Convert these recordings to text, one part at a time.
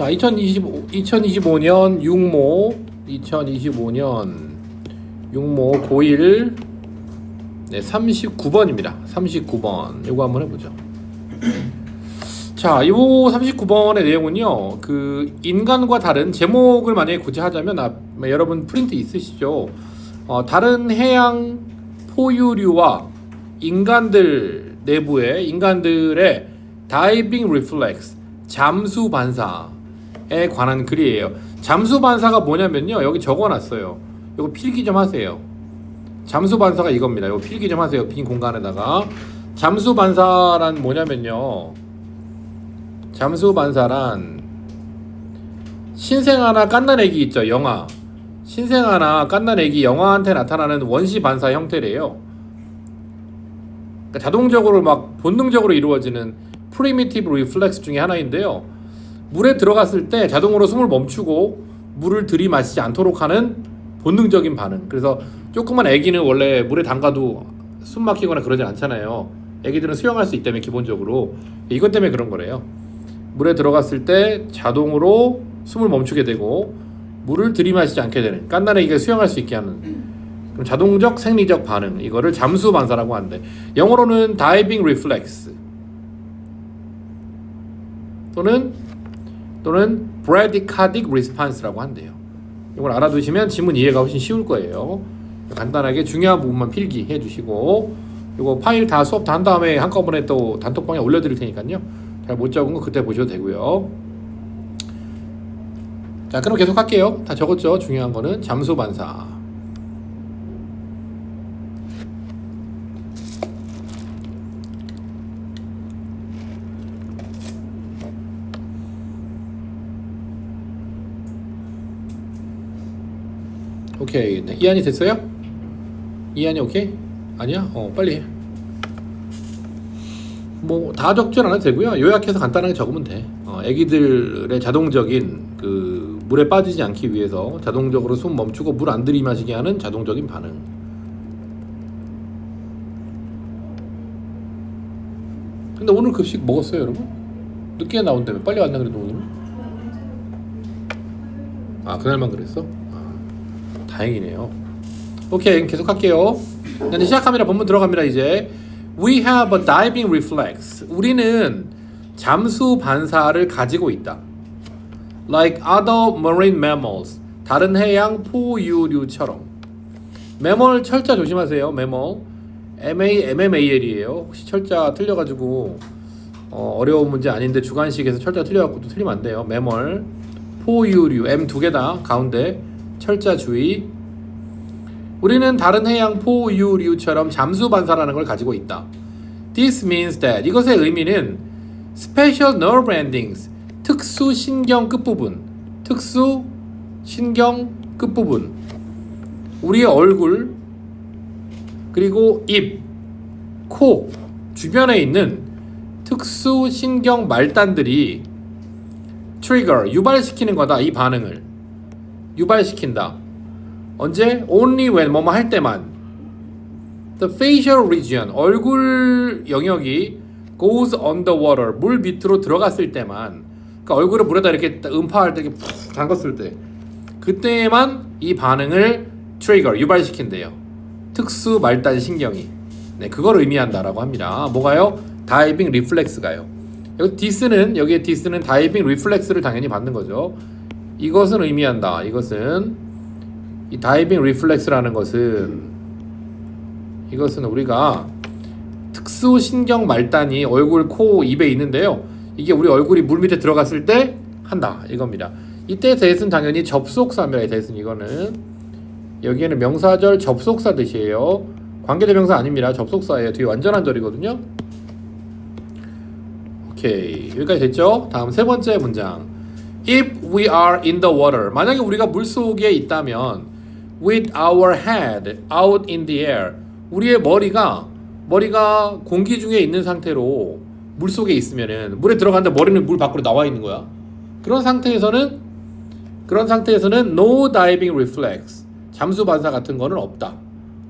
자, 2025년 육모, 2025년 육모 고1 네, 39번입니다. 39번. 요거 한번 해보죠. 자, 이 39번의 내용은요, 그 인간과 다른 제목을 만약에 굳이 하자면 여러분 프린트 있으시죠? 다른 해양 포유류와 인간들 내부의 인간들의 다이빙 리플렉스, 잠수 반사에 관한 글이에요. 잠수 반사가 뭐냐면요, 여기 적어놨어요. 이거 필기 좀 하세요. 잠수 반사가 이겁니다. 이거 필기 좀 하세요. 빈 공간에다가. 잠수 반사란 뭐냐면요, 잠수 반사란 신생아나 갓난애기 있죠, 영아. 신생아나 갓난애기 영아한테 나타나는 원시 반사 형태래요. 그러니까 자동적으로 막 본능적으로 이루어지는 프리미티브 리플렉스 중에 하나인데요. 물에 들어갔을 때 자동으로 숨을 멈추고 물을 들이마시지 않도록 하는 본능적인 반응. 그래서 조그만 애기는 원래 물에 담가도 숨 막히거나 그러진 않잖아요. 애기들은 수영할 수 있다며 기본적으로. 이것 때문에 그런 거래요. 물에 들어갔을 때 자동으로 숨을 멈추게 되고 물을 들이마시지 않게 되는, 갓난애기가 수영할 수 있게 하는 그럼 자동적 생리적 반응, 이거를 잠수 반사라고 하는데, 영어로는 diving reflex 또는 bradycardic response라고 한대요. 이걸 알아두시면 지문 이해가 훨씬 쉬울 거예요. 간단하게 중요한 부분만 필기해 주시고, 이거 파일 다 수업 다 한 다음에 한꺼번에 또 단톡방에 올려드릴 테니까요. 잘 못 적은 거 그때 보셔도 되고요. 자, 그럼 계속 할게요. 다 적었죠? 중요한 거는 잠수 반사. 오케이. 네, 이한이 됐어요? 이한이 오케이? 아니야? 빨리 해. 뭐 다 적진 않아도 되고요. 요약해서 간단하게 적으면 돼. 애기들의 자동적인 그 물에 빠지지 않기 위해서 자동적으로 숨 멈추고 물 안 들이마시게 하는 자동적인 반응. 근데 오늘 급식 먹었어요, 여러분? 늦게 나온다며. 빨리 왔나 그래도 오늘은? 아, 그날만 그랬어? 다행이네요. 오케이, 계속 할게요. 이제 시작합니다. 본문 들어갑니다. 이제 We have a diving reflex. 우리는 잠수 반사를 가지고 있다. Like other marine mammals. 다른 해양 포유류처럼. 매몰 철자 조심하세요. 매몰. MMAL이에요. 혹시 철자 틀려가지고 어려운 문제 아닌데 주관식에서 철자 틀려갖고 또 틀리면 안 돼요. 매몰. 포유류. M 두 개다. 가운데 철자 주의. 우리는 다른 해양 포유류처럼 잠수 반사라는 걸 가지고 있다. This means that. 이것의 의미는 special nerve endings. 특수 신경 끝부분. 특수 신경 끝부분. 우리의 얼굴, 그리고 입, 코 주변에 있는 특수 신경 말단들이 trigger, 유발시키는 거다. 이 반응을 유발시킨다. 언제? Only when 뭐뭐 할 때만. The facial region, 얼굴 영역이 goes underwater, 물 밑으로 들어갔을 때만. 그러니까 얼굴을 물에다 이렇게 음파할 때 이렇게 푹 담갔을 때, 그때만 이 반응을 trigger, 유발시킨대요. 특수 말단 신경이. 네, 그걸 의미한다라고 합니다. 뭐가요? 다이빙 리플렉스가요. 여기에 this는 다이빙 리플렉스를 당연히 받는 거죠. 이것은 의미한다. 이 다이빙 리플렉스라는 이것은 우리가 특수 신경 말단이 얼굴, 코, 입에 있는데요. 이게 우리 얼굴이 물 밑에 들어갔을 때 한다. 이겁니다. 이때 대신 당연히 접속사입니다. 대신 이거는 여기에는 명사절 접속사 뜻이에요. 관계대명사 아닙니다. 접속사예요. 뒤에 완전한 절이거든요. 오케이, 여기까지 됐죠? 다음 세 번째 문장. If we are in the water, 만약에 우리가 물속에 있다면 with our head out in the air, 우리의 머리가 공기 중에 있는 상태로 물속에 있으면은, 물에 들어갔는데 머리는 물 밖으로 나와 있는 거야. 그런 상태에서는 no diving reflex, 잠수 반사 같은 거는 없다.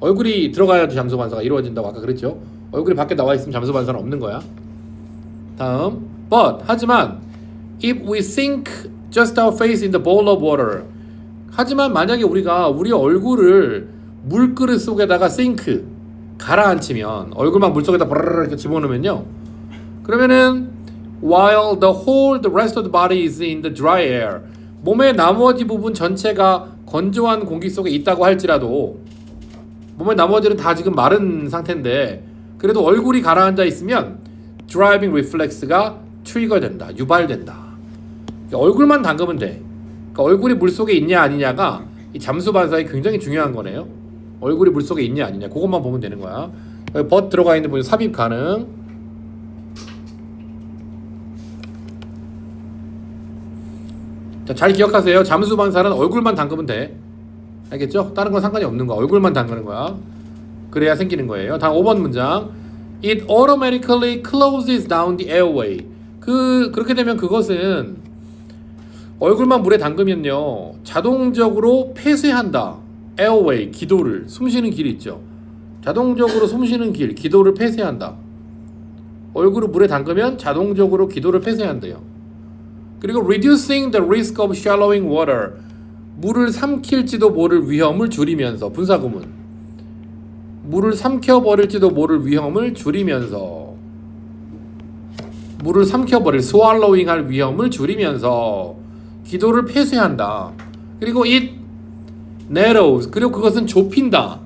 얼굴이 들어가야지 잠수 반사가 이루어진다고 아까 그랬죠. 얼굴이 밖에 나와 있으면 잠수 반사는 없는 거야. 다음, but 하지만 if we sink just our face in the bowl of water. 하지만 만약에 우리가 우리 얼굴을 물그릇 속에다가 싱크 가라앉히면 얼굴만 물 속에다 버르르 이렇게 집어넣으면요. 그러면은 while the rest of the body is in the dry air. 몸의 나머지 부분 전체가 건조한 공기 속에 있다고 할지라도 몸의 나머지는 다 지금 마른 상태인데 그래도 얼굴이 가라앉아 있으면 driving reflex가 트리거된다. 유발된다. 그러니까 얼굴만 담그면 돼. 그러니까 얼굴이 물속에 있냐 아니냐가 이 잠수 반사에 굉장히 중요한 거네요. 얼굴이 물속에 있냐 아니냐 그것만 보면 되는 거야. 여기 but 들어가 있는 부분 삽입 가능. 자, 잘 기억하세요. 잠수 반사는 얼굴만 담그면 돼. 알겠죠? 다른 건 상관이 없는 거야. 얼굴만 담그는 거야. 그래야 생기는 거예요. 다음 5번 문장. It automatically closes down the airway. 그렇게 되면 그것은 얼굴만 물에 담그면요. 자동적으로 폐쇄한다. airway, 기도를. 숨쉬는 길이 있죠. 자동적으로 숨쉬는 길, 기도를 폐쇄한다. 얼굴을 물에 담그면 자동적으로 기도를 폐쇄한대요. 그리고 reducing the risk of swallowing water. 물을 삼킬지도 모를 위험을 줄이면서 분사구문. 물을 삼켜버릴지도 모를 위험을 줄이면서 물을 삼켜버릴 swallowing 할 위험을 줄이면서 기도를 폐쇄한다. 그리고 it narrows. 그리고 그것은 좁힌다.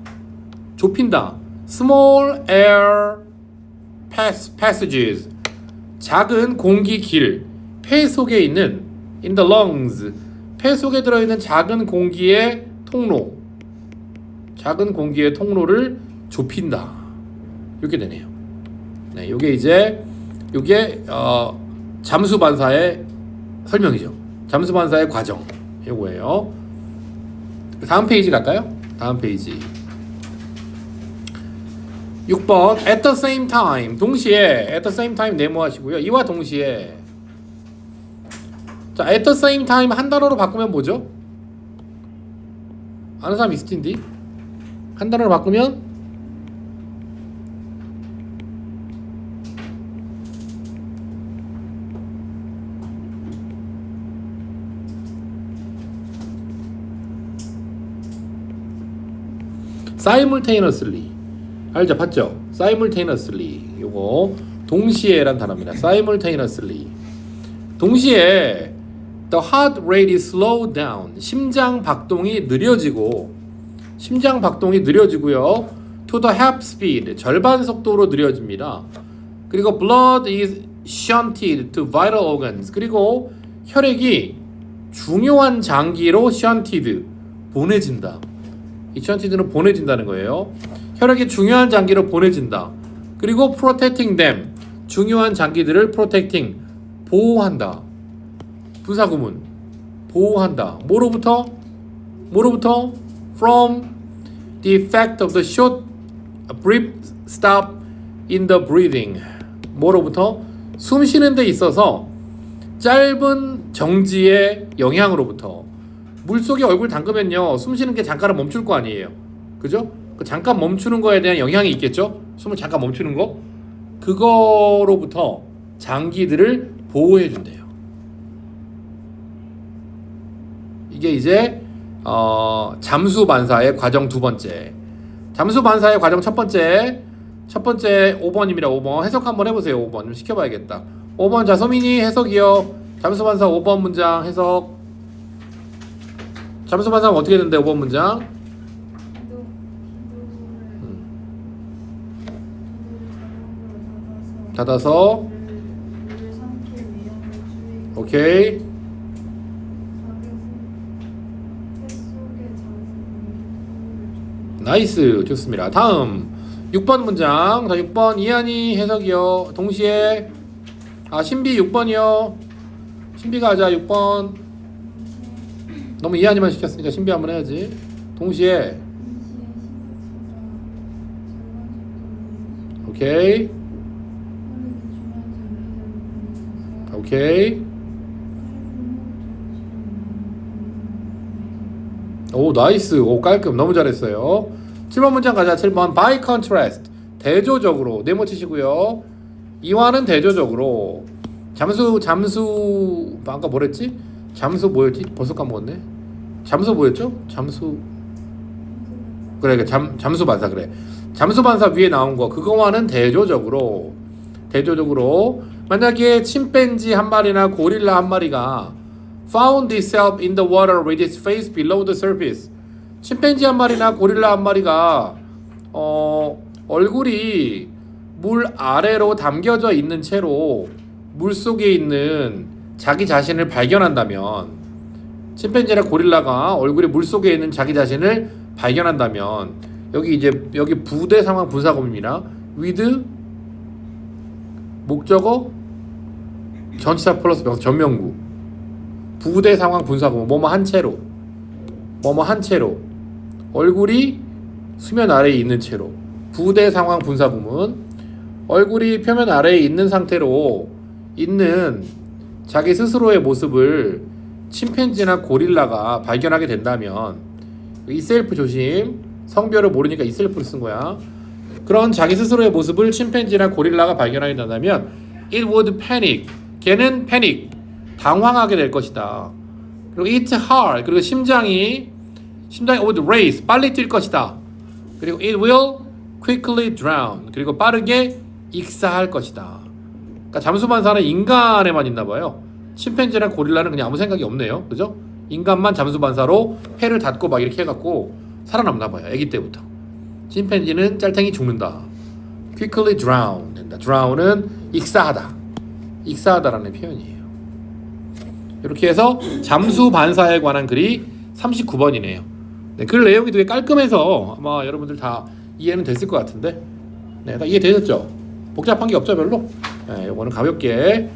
small air passages. 작은 공기 길. 폐 속에 있는 in the lungs. 폐 속에 들어있는 작은 공기의 통로. 작은 공기의 통로를 좁힌다. 이렇게 되네요. 네, 이게 잠수 반사의 설명이죠. 잠수 반사의 과정. 이거예요. 다음 페이지 갈까요? 다음 페이지. 6번 at the same time. 동시에 at the same time 네모하시고요. 이와 동시에. 자, at the same time 한 단어로 바꾸면 뭐죠? 아는 사람 있을 텐데. 한 단어로 바꾸면 simultaneously. 알죠? 봤죠? simultaneously. 요거 동시에란 단어입니다. simultaneously. 동시에 the heart rate is slowed down. 심장 박동이 느려지고요. to the half speed. 절반 속도로 느려집니다. 그리고 blood is shunted to vital organs. 그리고 혈액이 중요한 장기로 shunted 보내진다. 이 shanted는 보내진다는 거예요. 혈액이 중요한 장기로 보내진다. 그리고 protecting them. 중요한 장기들을 protecting 보호한다. 부사구문 보호한다. 뭐로부터? From the effect of the short brief stop in the breathing. 뭐로부터? 숨 쉬는 데 있어서 짧은 정지의 영향으로부터. 물속에 얼굴 담그면요. 숨 쉬는 게 잠깐 멈출 거 아니에요. 그죠? 그 잠깐 멈추는 거에 대한 영향이 있겠죠? 숨을 잠깐 멈추는 거? 그거로부터 장기들을 보호해 준대요. 이게 이제 잠수 반사의 과정 두 번째. 잠수 반사의 과정 첫 번째 5번입니다. 5번 해석 한번 해보세요. 5번 좀 시켜봐야겠다. 5번 자 서민이 해석이요. 잠수 반사 5번 문장 해석. 잠수 반사는 어떻게 되는데 5번 문장? 닫아서 오케이. 나이스 좋습니다. 다음 6번 문장. 자 6번 이한이 해석이요. 동시에 신비 6번이요. 신비가 하자 6번. 너무 이한이만 시켰으니까 신비 한번 해야지. 동시에 오케이. 오 나이스. 오 깔끔. 너무 잘했어요. 7번 문장 가자. 7번 by contrast. 대조적으로 네모 치시고요. 이와는 대조적으로 잠수 아까 뭐랬지? 잠수 뭐였지? 벌써 까먹었네. 잠수 뭐였죠? 잠수 그래 잠수 반사 그래. 잠수 반사 위에 나온 거 그거와는 대조적으로 만약에 침팬지 한 마리나 고릴라 한 마리가 found itself in the water with its face below the surface. 침팬지 한 마리나 고릴라 한 마리가 얼굴이 물 아래로 담겨져 있는 채로 물 속에 있는 자기 자신을 발견한다면, 침팬지나 고릴라가 얼굴이 물 속에 있는 자기 자신을 발견한다면, 여기 부대 상황 분사구문입니다. with 목적어 전치사 플러스 명사 전명구. 부대 상황 분사구문 뭐뭐 한 채로 얼굴이 수면 아래에 있는 채로. 부대 상황 분사구문 얼굴이 표면 아래에 있는 상태로 있는 자기 스스로의 모습을 침팬지나 고릴라가 발견하게 된다면, 이셀프 조심, 성별을 모르니까 이셀프를 쓴 거야. 그런 자기 스스로의 모습을 침팬지나 고릴라가 발견하게 된다면 it would panic. 걔는 panic. 당황하게 될 것이다. 그리고 it's heart. 그리고 심장이 would race. 빨리 뛸 것이다. 그리고 it will quickly drown. 그리고 빠르게 익사할 것이다. 그러니까 잠수반사는 인간에만 있나 봐요. 침팬지나 고릴라는 그냥 아무 생각이 없네요. 그죠? 인간만 잠수반사로 폐를 닫고 막 이렇게 해갖고 살아남나 봐요. 아기 때부터. 침팬지는 짤탱이 죽는다. quickly drown 된다. drown은 익사하다라는 표현이에요. 이렇게 해서 잠수 반사에 관한 글이 39번이네요. 네, 글 내용이 되게 깔끔해서 아마 여러분들 다 이해는 됐을 것 같은데, 네, 다 이해되셨죠? 복잡한 게 없죠, 별로? 네, 이거는 가볍게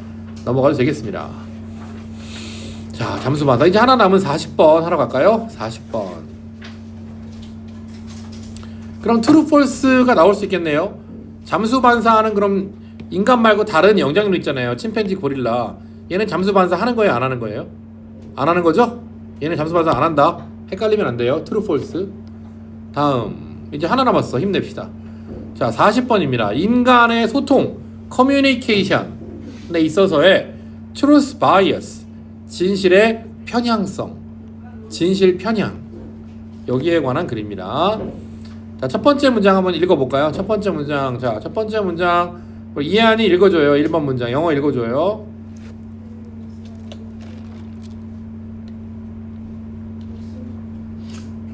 넘어가도 되겠습니다. 자, 잠수 반사 이제 하나 남은 40번 하러 갈까요? 40번. 그럼 true, false가 나올 수 있겠네요. 잠수 반사하는 그럼 인간 말고 다른 영장류 있잖아요. 침팬지, 고릴라. 얘는 잠수 반사 하는 거예요, 안 하는 거예요? 안 하는 거죠? 얘는 잠수 반사 안 한다. 헷갈리면 안 돼요. true, false. 다음 이제 하나 남았어. 힘냅시다. 자, 40번입니다. 인간의 소통, 커뮤니케이션에 있어서의 truth bias, 진실의 편향성, 진실 편향, 여기에 관한 글입니다. 자, 첫 번째 문장 한번 읽어볼까요? 첫 번째 문장. 자, 첫 번째 문장 이해한이 읽어줘요. 1번 문장 영어 읽어줘요.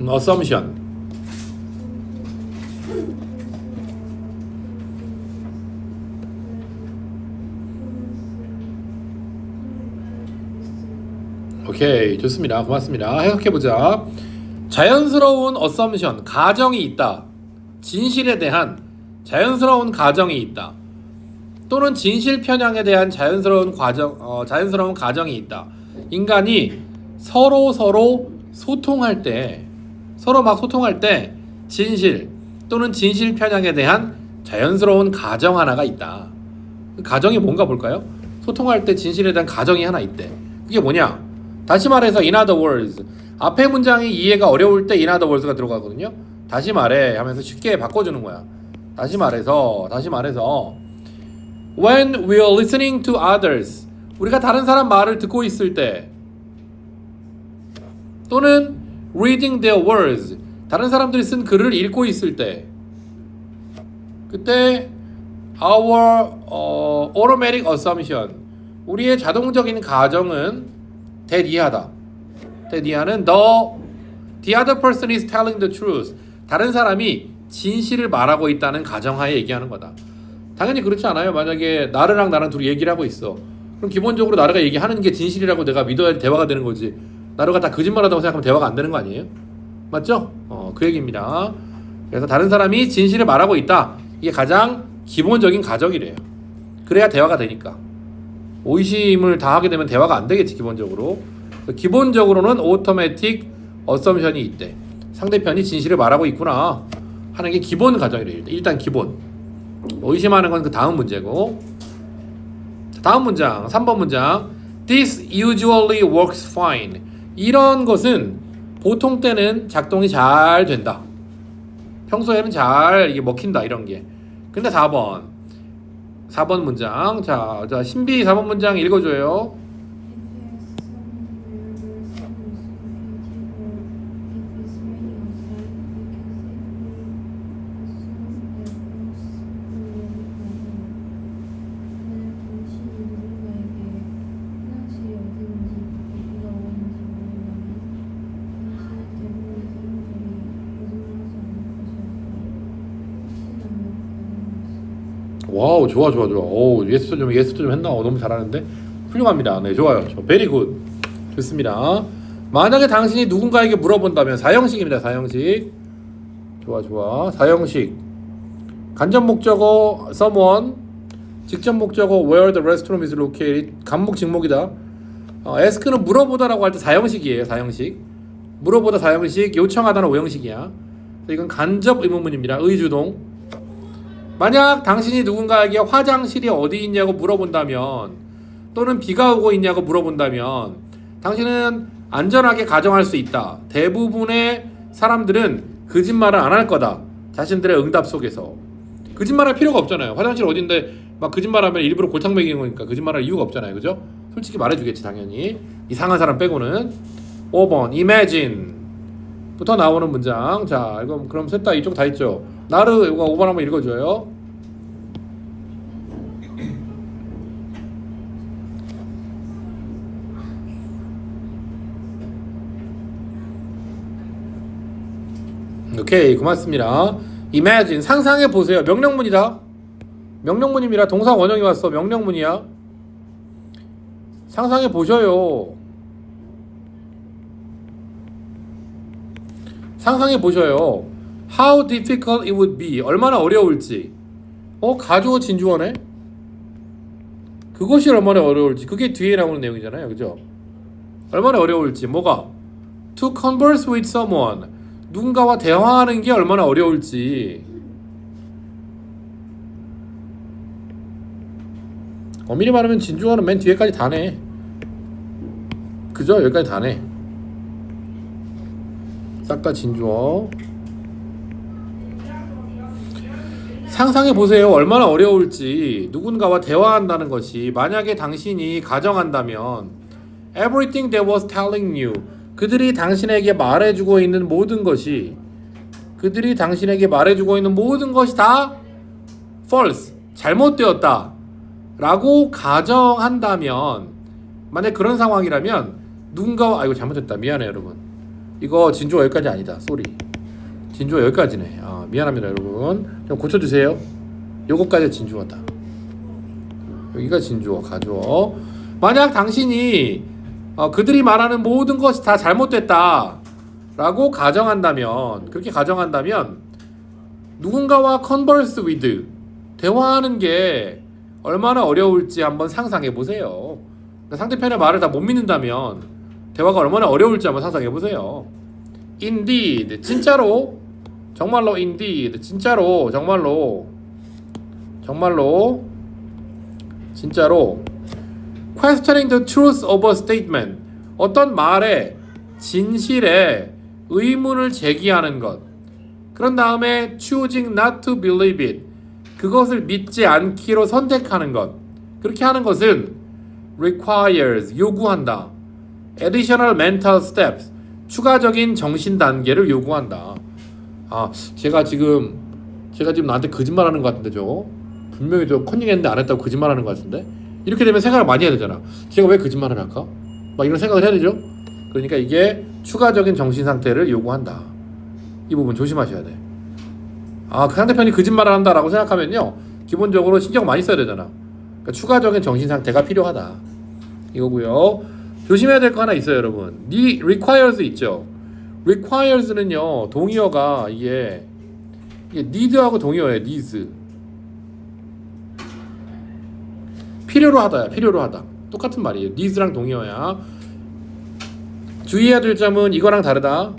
assumption. 오케이, 좋습니다. 고맙습니다. 해석해보자. 자연스러운 assumption, 가정이 있다. 진실에 대한 자연스러운 가정이 있다. 또는 진실 편향에 대한 자연스러운 가정이 있다. 인간이 서로 소통할 때, 진실 또는 진실 편향에 대한 자연스러운 가정 하나가 있다. 그 가정이 뭔가 볼까요? 소통할 때 진실에 대한 가정이 하나 있대. 그게 뭐냐? 다시 말해서 in other words, 앞에 문장이 이해가 어려울 때 in other words가 들어가거든요. 다시 말해 하면서 쉽게 바꿔주는 거야. 다시 말해서 when we are listening to others, 우리가 다른 사람 말을 듣고 있을 때, 또는 reading their words, 다른 사람들이 쓴 글을 읽고 있을 때, 그때 our automatic assumption, 우리의 자동적인 가정은 대리하다. 대리하는 the other person is telling the truth, 다른 사람이 진실을 말하고 있다는 가정하에 얘기하는 거다. 당연히 그렇지 않아요? 만약에 나르랑 나랑 둘이 얘기를 하고 있어. 그럼 기본적으로 나르가 얘기하는 게 진실이라고 내가 믿어야 대화가 되는 거지. 나르가 다 거짓말하다고 생각하면 대화가 안 되는 거 아니에요? 맞죠? 그 얘기입니다. 그래서 다른 사람이 진실을 말하고 있다. 이게 가장 기본적인 가정이래요. 그래야 대화가 되니까. 의심을 다 하게 되면 대화가 안 되겠지, 기본적으로. 기본적으로는 automatic assumption이 있대. 상대편이 진실을 말하고 있구나 하는 게 기본 가정이래요. 일단 기본. 의심하는 건 그 다음 문제고. 다음 문장, 3번 문장. This usually works fine. 이런 것은 보통 때는 작동이 잘 된다. 평소에는 잘 이게 먹힌다, 이런 게. 근데 4번 문장. 자, 신비 4번 문장 읽어줘요. 와우, 좋아. 오, 예스도 좀 했나? 너무 잘하는데? 훌륭합니다. 네, 좋아요. 베리 굿. 좋습니다. 만약에 당신이 누군가에게 물어본다면, 4형식입니다. 4형식. 좋아. 4형식. 간접 목적어 someone, 직접 목적어 where the restroom is located, 간목 직목이다. ask는 물어보다라고 할 때 4형식이에요. 4형식. 물어보다 4형식, 요청하다는 5형식이야. 이건 간접 의문문입니다. 의주동. 만약 당신이 누군가에게 화장실이 어디 있냐고 물어본다면, 또는 비가 오고 있냐고 물어본다면, 당신은 안전하게 가정할 수 있다. 대부분의 사람들은 거짓말을 안 할 거다. 자신들의 응답 속에서. 거짓말할 필요가 없잖아요. 화장실 어딘데 막 거짓말하면 일부러 골탕 먹이는 거니까 거짓말할 이유가 없잖아요. 그죠? 솔직히 말해주겠지 당연히. 이상한 사람 빼고는. 5번 imagine 부터 나오는 문장. 자, 이거 그럼 셋 다 이쪽 다 있죠. 나르 이거 5번 한번 읽어줘요. 오케이, 고맙습니다. imagine 상상해 보세요. 명령문이다. 명령문입니다. 동사 원형이 왔어. 명령문이야. 상상해 보셔요. 상상해 보셔요. How difficult it would be. 얼마나 어려울지. 가주어 진주어네. 그것이 얼마나 어려울지. 그게 뒤에 나오는 내용이잖아요. 그죠? 얼마나 어려울지. 뭐가? To converse with someone. 누군가와 대화하는 게 얼마나 어려울지. 엄밀히 말하면 진주어는 맨 뒤에까지 다네. 그죠? 여기까지 다네. 싹 다 진주어. 상상해 보세요. 얼마나 어려울지. 누군가와 대화한다는 것이. 만약에 당신이 가정한다면 everything they was telling you. 그들이 당신에게 말해주고 있는 모든 것이 다 false, 잘못되었다 라고 가정한다면, 만약 그런 상황이라면 누군가와 이거 잘못했다. 미안해 여러분. 이거 진주어 여기까지 아니다. 쏘리. 진주어 여기까지네. 미안합니다 여러분. 좀 고쳐주세요. 요거까지 진주어다. 여기가 진주어, 가주어. 만약 당신이 그들이 말하는 모든 것이 다 잘못됐다 라고 가정한다면, 그렇게 가정한다면 누군가와 converse with, 대화하는 게 얼마나 어려울지 한번 상상해 보세요. 상대편의 말을 다 못 믿는다면 대화가 얼마나 어려울지 한번 상상해 보세요. Indeed, 진짜로, 정말로. Indeed, 진짜로, 정말로. Questioning the truth of a statement. 어떤 말에 진실에 의문을 제기하는 것. 그런 다음에 choosing not to believe it. 그것을 믿지 않기로 선택하는 것. 그렇게 하는 것은 requires, 요구한다. additional mental steps, 추가적인 정신 단계를 요구한다. 제가 지금 나한테 거짓말하는 것 같은데 저거? 분명히 저 컨닝했는데 안 했다고 거짓말하는 것 같은데? 이렇게 되면 생각을 많이 해야 되잖아. 제가 왜 거짓말을 할까? 막 이런 생각을 해야 되죠? 그러니까 이게 추가적인 정신 상태를 요구한다. 이 부분 조심하셔야 돼. 그 상대편이 거짓말을 한다라고 생각하면요, 기본적으로 신경 많이 써야 되잖아. 그러니까 추가적인 정신 상태가 필요하다. 이거고요. 조심해야 될 거 하나 있어요, 여러분. requires 있죠. requires는요, 동의어가 이게 need하고 동의어예요. needs. 필요로 하다야. 필요로 하다. 똑같은 말이에요. needs랑 동의어야. 주의해야 될 점은 이거랑 다르다.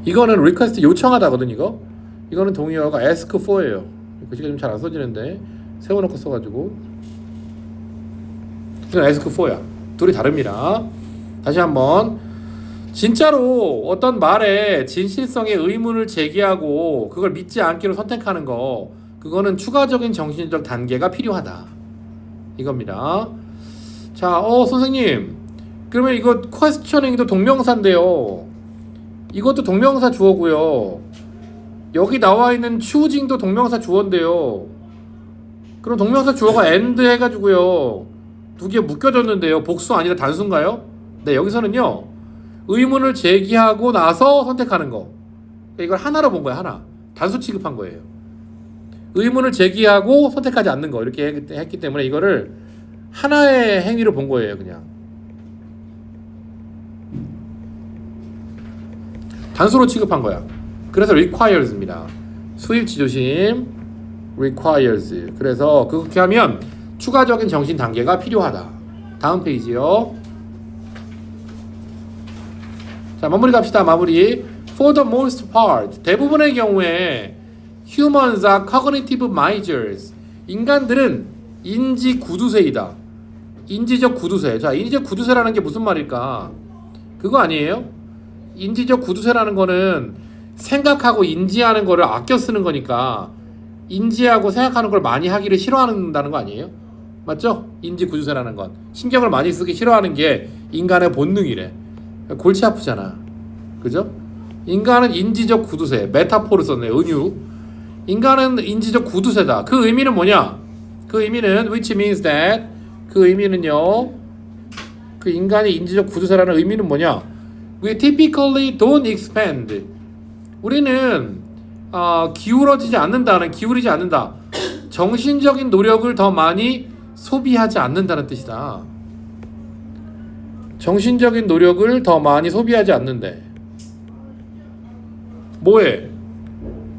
이거는 request, 요청하다거든. 이거는 동의어가 ask for예요. 글씨가 좀 잘 안 써지는데 세워놓고 써가지고. 이건 ask for야. 둘이 다릅니다. 다시 한번. 진짜로 어떤 말에 진실성에 의문을 제기하고 그걸 믿지 않기로 선택하는 거, 그거는 추가적인 정신적 단계가 필요하다. 이겁니다. 자, 선생님, 그러면 이거 questioning도 동명사인데요. 이것도 동명사 주어고요. 여기 나와 있는 choosing도 동명사 주어인데요. 그럼 동명사 주어가 and 해가지고요. 두 개 묶여졌는데요. 복수 아니라 단수인가요? 네, 여기서는요. 의문을 제기하고 나서 선택하는 거. 이걸 하나로 본 거예요. 하나. 단수 취급한 거예요. 의문을 제기하고 선택하지 않는 거. 이렇게 했기 때문에 이거를 하나의 행위로 본 거예요. 그냥. 단수로 취급한 거야. 그래서 requires입니다. 수입지 조심. requires. 그래서 그렇게 하면 추가적인 정신 단계가 필요하다. 다음 페이지요. 자, 마무리 갑시다. 마무리. For the most part, 대부분의 경우에 humans are cognitive misers. 인간들은 인지 구두쇠이다. 인지적 구두쇠. 자, 인지적 구두쇠라는 게 무슨 말일까? 그거 아니에요? 인지적 구두쇠라는 거는 생각하고 인지하는 거를 아껴 쓰는 거니까 인지하고 생각하는 걸 많이 하기를 싫어한다는 거 아니에요? 맞죠? 인지 구두쇠라는 건 신경을 많이 쓰기 싫어하는 게 인간의 본능이래. 골치 아프잖아. 그죠? 인간은 인지적 구두쇠. 메타포를 썼네. 은유. 인간은 인지적 구두쇠다. 그 의미는 뭐냐? 그 의미는 which means that 그 의미는요. 그 인간이 인지적 구두쇠라는 의미는 뭐냐? We typically don't expand. 우리는 기울이지 않는다. 정신적인 노력을 더 많이 소비하지 않는다는 뜻이다. 정신적인 노력을 더 많이 소비하지 않는데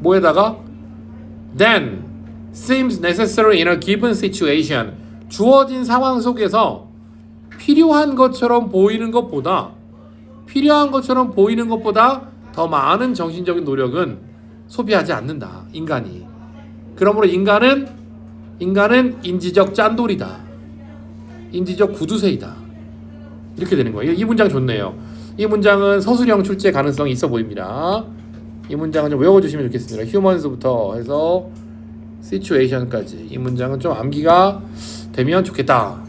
뭐에다가 then seems necessary in a given situation. 주어진 상황 속에서 필요한 것처럼 보이는 것보다 더 많은 정신적인 노력은 소비하지 않는다. 인간이. 그러므로 인간은 인지적 짠돌이다. 인지적 구두쇠이다. 이렇게 되는 거예요. 이 문장 좋네요. 이 문장은 서술형 출제 가능성이 있어 보입니다. 이 문장은 좀 외워주시면 좋겠습니다. humans부터 해서 situation까지. 이 문장은 좀 암기가 되면 좋겠다.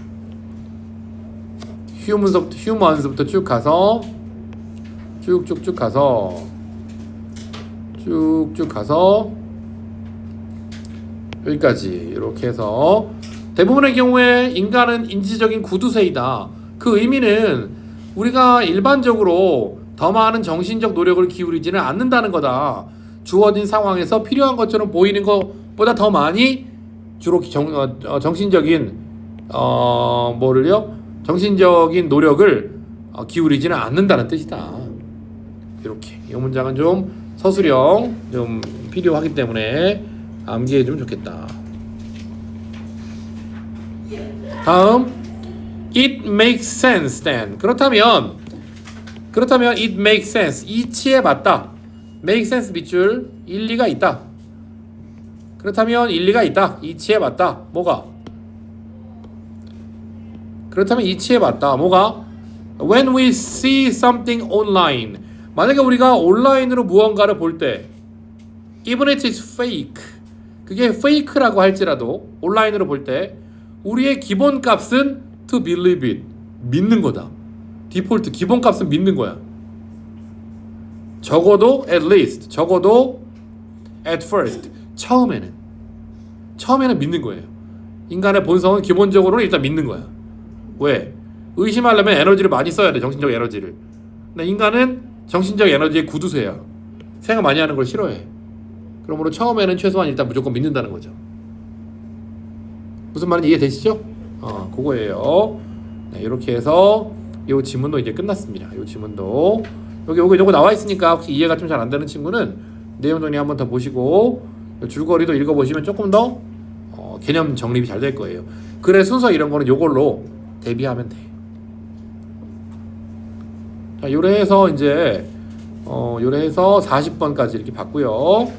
humans부터 쭉 가서 쭉쭉쭉 가서 여기까지 이렇게 해서 대부분의 경우에 인간은 인지적인 구두쇠이다. 그 의미는 우리가 일반적으로 더 많은 정신적 노력을 기울이지는 않는다는 거다. 주어진 상황에서 필요한 것처럼 보이는 것보다 더 많이 주로 정신적인 정신적인 노력을 기울이지는 않는다는 뜻이다. 이렇게 이 문장은 좀 서술형 좀 필요하기 때문에 암기해주면 좋겠다. 다음 it makes sense then. 그렇다면 it makes sense. 이치에 맞다. make sense 밑줄 일리가 있다. 그렇다면 일리가 있다. 이치에 맞다. 뭐가? 그렇다면 이치에 맞다. 뭐가? When we see something online. 만약에 우리가 온라인으로 무언가를 볼 때 even if it's fake. 그게 fake라고 할지라도 온라인으로 볼 때 우리의 기본값은 to believe it. 믿는 거다. 디폴트 기본값은 믿는 거야. 적어도 at least. 적어도 at first. 처음에는 믿는 거예요. 인간의 본성은 기본적으로는 일단 믿는 거야. 왜? 의심하려면 에너지를 많이 써야 돼. 정신적 에너지를. 근데 인간은 정신적 에너지의 구두쇠야. 생각 많이 하는 걸 싫어해. 그러므로 처음에는 최소한 일단 무조건 믿는다는 거죠. 무슨 말인지 이해되시죠? 그거예요. 네, 이렇게 해서 이 지문도 이제 끝났습니다. 이 지문도 요거 나와 있으니까 혹시 이해가 좀 잘 안 되는 친구는 내용 정리 한번 더 보시고 줄거리도 읽어보시면 조금 더 개념 정립이 잘 될 거예요. 글의 순서 이런 거는 요걸로 대비하면 돼. 자, 요래해서 이제 요래해서 40번까지 이렇게 봤고요.